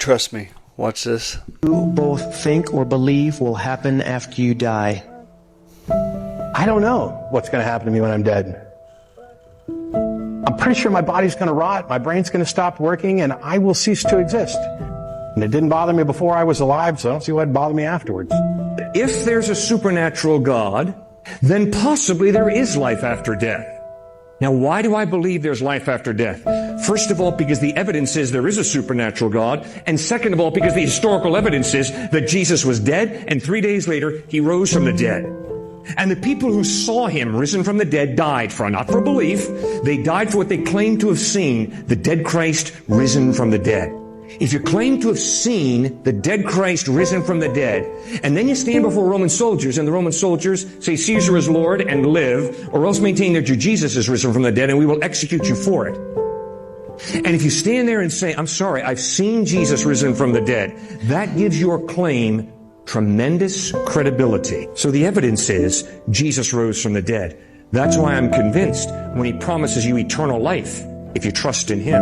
Trust me. Watch this. You both think or believe will happen after you die? I don't know what's going to happen to me when I'm dead. I'm pretty sure my body's going to rot, my brain's going to stop working, and I will cease to exist. And it didn't bother me before I was alive, so I don't see why'd bother me afterwards. If there's a supernatural God, then possibly there is life after death. Now, why do I believe there's life after death? First of all, because the evidence is there is a supernatural God. And second of all, because the historical evidence is that Jesus was dead, and 3 days later, he rose from the dead. And the people who saw him risen from the dead died not for belief. They died for what they claimed to have seen, the dead Christ risen from the dead. If you claim to have seen the dead Christ risen from the dead, and then you stand before Roman soldiers, and the Roman soldiers say Caesar is Lord and live, or else maintain that your Jesus is risen from the dead and we will execute you for it. And if you stand there and say, I'm sorry, I've seen Jesus risen from the dead, that gives your claim tremendous credibility. So the evidence is Jesus rose from the dead. That's why I'm convinced when he promises you eternal life, if you trust in him,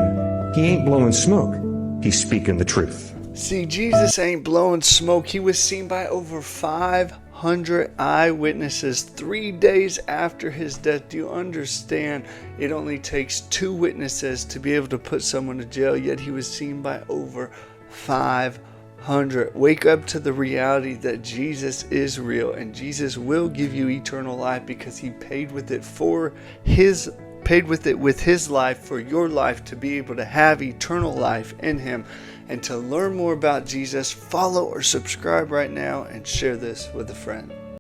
he ain't blowing smoke. He's speaking the truth. See, Jesus ain't blowing smoke. He was seen by over 500 eyewitnesses 3 days after his death. Do you understand? It only takes 2 witnesses to be able to put someone to jail, yet he was seen by over 500. Wake up to the reality that Jesus is real, and Jesus will give you eternal life because he paid with it with his life for your life to be able to have eternal life in him. And to learn more about Jesus, follow or subscribe right now and share this with a friend.